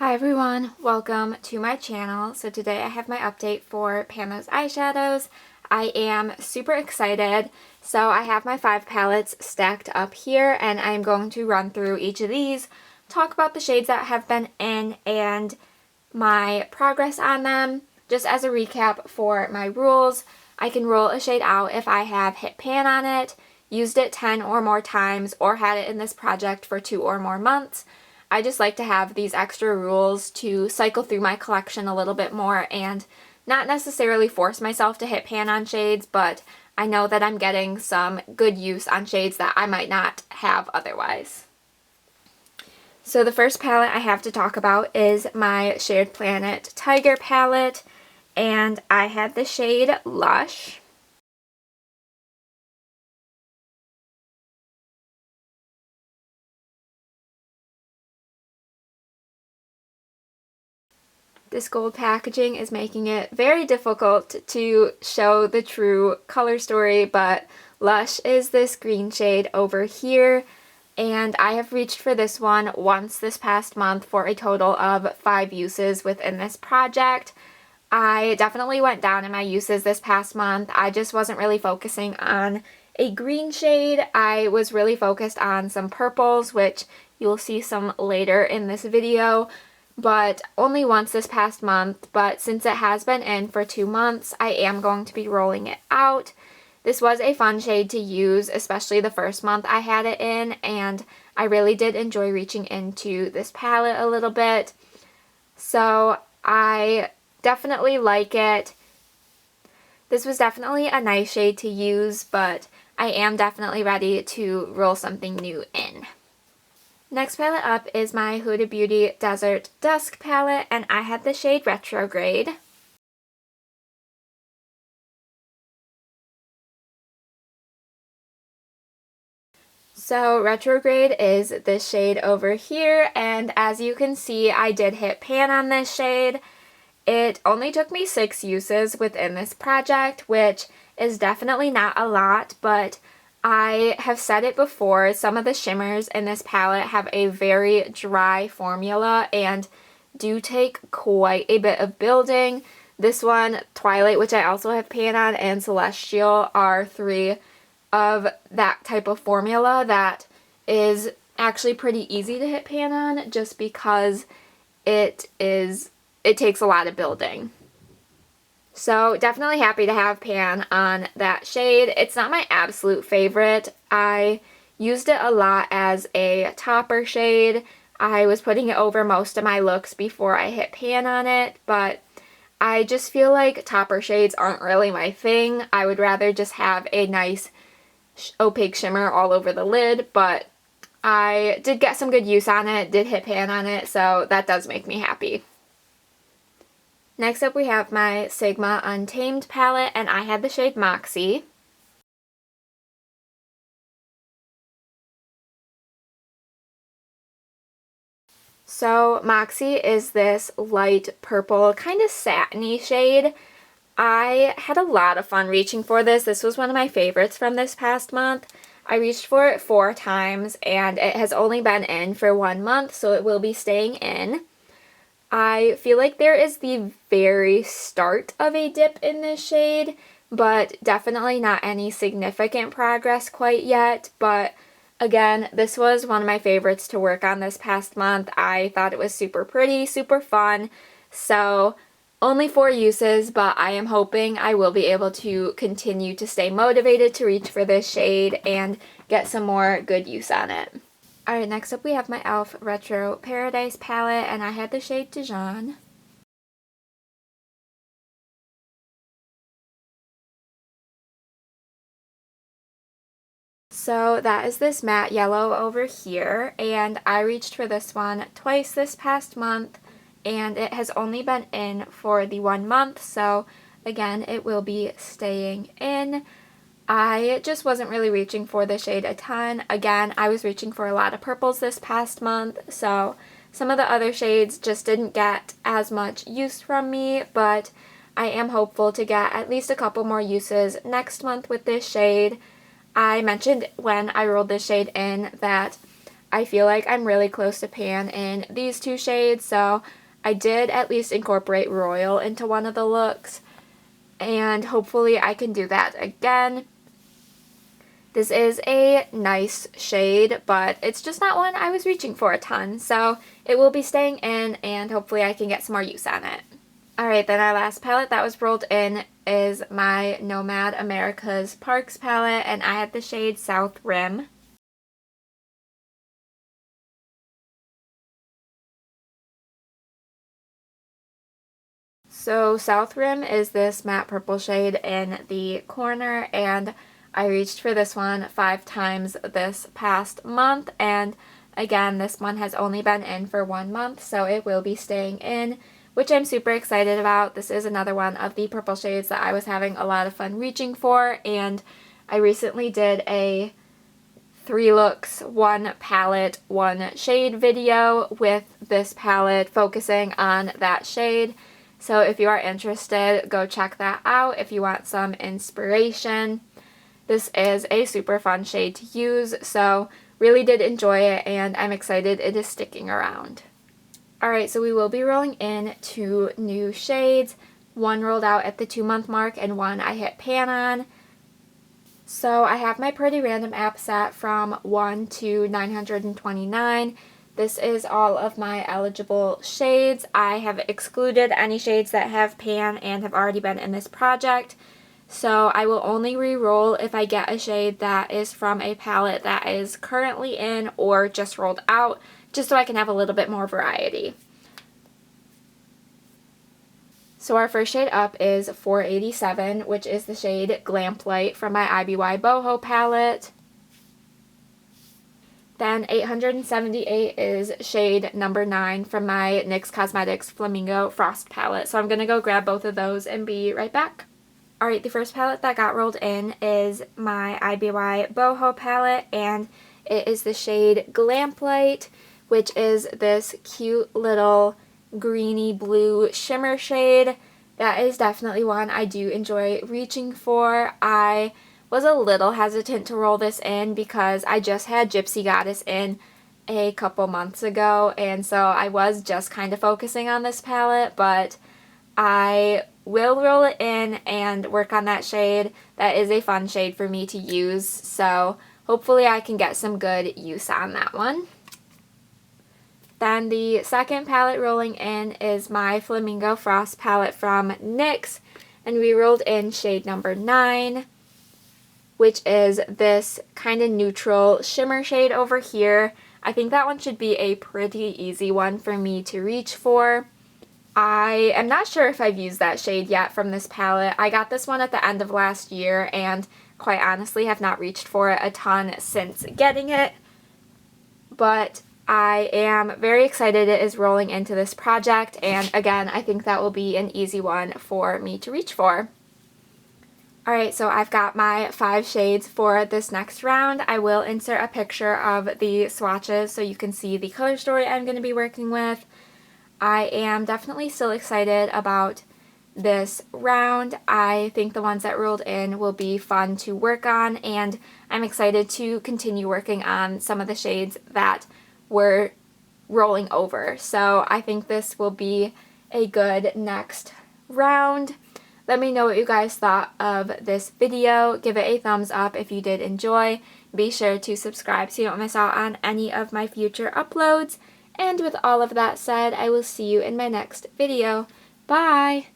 Hi everyone, welcome to my channel. So today I have my update for Pan Those Eyeshadows. I am super excited. So I have my 5 palettes stacked up here and I'm going to run through each of these, talk about the shades that have been in and my progress on them. Just as a recap for my rules, I can roll a shade out if I have hit pan on it, used it 10 or more times, or had it in this project for 2 or more months. I just like to have these extra rules to cycle through my collection a little bit more and not necessarily force myself to hit pan on shades, but I know that I'm getting some good use on shades that I might not have otherwise. So the first palette I have to talk about is my Shared Planet Tiger palette, and I had the shade Lush. This gold packaging is making it very difficult to show the true color story, but Lush is this green shade over here, and I have reached for this one once this past month for a total of 5 uses within this project. I definitely went down in my uses this past month. I just wasn't really focusing on a green shade. I was really focused on some purples, which you'll see some later in this video, but only once this past month. But since it has been in for 2 months, I am going to be rolling it out. This was a fun shade to use, especially the first month I had it in, and I really did enjoy reaching into this palette a little bit. So I definitely like it. This was definitely a nice shade to use, but I am definitely ready to roll something new in. Next palette up is my Huda Beauty Desert Dusk palette, and I had the shade Retrograde. So Retrograde is this shade over here, and as you can see, I did hit pan on this shade. It only took me 6 uses within this project, which is definitely not a lot, but I have said it before, some of the shimmers in this palette have a very dry formula and do take quite a bit of building. This one, Twilight, which I also have pan on, and Celestial are 3 of that type of formula that is actually pretty easy to hit pan on just because it takes a lot of building. So definitely happy to have pan on that shade. It's not my absolute favorite. I used it a lot as a topper shade. I was putting it over most of my looks before I hit pan on it, but I just feel like topper shades aren't really my thing. I would rather just have a nice opaque shimmer all over the lid, but I did get some good use on it, did hit pan on it, so that does make me happy. Next up we have my Sigma Untamed palette, and I had the shade Moxie. So Moxie is this light purple, kind of satiny shade. I had a lot of fun reaching for this. This was one of my favorites from this past month. I reached for it 4 times, and it has only been in for 1 month, so it will be staying in. I feel like there is the very start of a dip in this shade, but definitely not any significant progress quite yet. But again, this was one of my favorites to work on this past month. I thought it was super pretty, super fun. So only 4 uses, but I am hoping I will be able to continue to stay motivated to reach for this shade and get some more good use on it. Alright, next up we have my e.l.f. Retro Paradise palette, and I had the shade Dijon. So that is this matte yellow over here, and I reached for this one twice this past month, and it has only been in for the 1 month, so again, it will be staying in. I just wasn't really reaching for the shade a ton. Again, I was reaching for a lot of purples this past month, so some of the other shades just didn't get as much use from me, but I am hopeful to get at least a couple more uses next month with this shade. I mentioned when I rolled this shade in that I feel like I'm really close to pan in these two shades, so I did at least incorporate Royal into one of the looks, and hopefully I can do that again. This is a nice shade, but it's just not one I was reaching for a ton, so it will be staying in, and hopefully I can get some more use on it. Alright, then our last palette that was rolled in is my Nomad America's Parks palette, and I had the shade South Rim. So South Rim is this matte purple shade in the corner, and I reached for this one 5 times this past month, and again, this one has only been in for 1 month, so it will be staying in, which I'm super excited about. This is another one of the purple shades that I was having a lot of fun reaching for, and I recently did a 3 looks, 1 palette, 1 shade video with this palette focusing on that shade. So if you are interested, go check that out if you want some inspiration. This is a super fun shade to use, so really did enjoy it, and I'm excited it is sticking around. Alright, so we will be rolling in 2 new shades. 1 rolled out at the 2-month mark, and 1 I hit pan on. So I have my Pretty Random app set from 1 to 929. This is all of my eligible shades. I have excluded any shades that have pan and have already been in this project. So I will only re-roll if I get a shade that is from a palette that is currently in or just rolled out, just so I can have a little bit more variety. So our first shade up is 487, which is the shade Glamplight from my IBY Boho palette. Then 878 is shade number 9 from my NYX Cosmetics Flamingo Frost palette. So I'm going to go grab both of those and be right back. Alright, the first palette that got rolled in is my IBY Boho palette, and it is the shade Glamplight, which is this cute little greeny blue shimmer shade. That is definitely one I do enjoy reaching for. I was a little hesitant to roll this in because I just had Gypsy Goddess in a couple months ago, and so I was just kind of focusing on this palette, but I will roll it in and work on that shade. That is a fun shade for me to use, so hopefully I can get some good use on that one. Then the second palette rolling in is my Flamingo Frost palette from NYX, and we rolled in shade number 9, which is this kind of neutral shimmer shade over here. I think that one should be a pretty easy one for me to reach for. I am not sure if I've used that shade yet from this palette. I got this one at the end of last year, and quite honestly have not reached for it a ton since getting it. But I am very excited it is rolling into this project, and again, I think that will be an easy one for me to reach for. Alright, so I've got my 5 shades for this next round. I will insert a picture of the swatches so you can see the color story I'm going to be working with. I am definitely still excited about this round. I think the ones that rolled in will be fun to work on, and I'm excited to continue working on some of the shades that were rolling over. So I think this will be a good next round. Let me know what you guys thought of this video. Give it a thumbs up if you did enjoy. Be sure to subscribe so you don't miss out on any of my future uploads. And with all of that said, I will see you in my next video. Bye!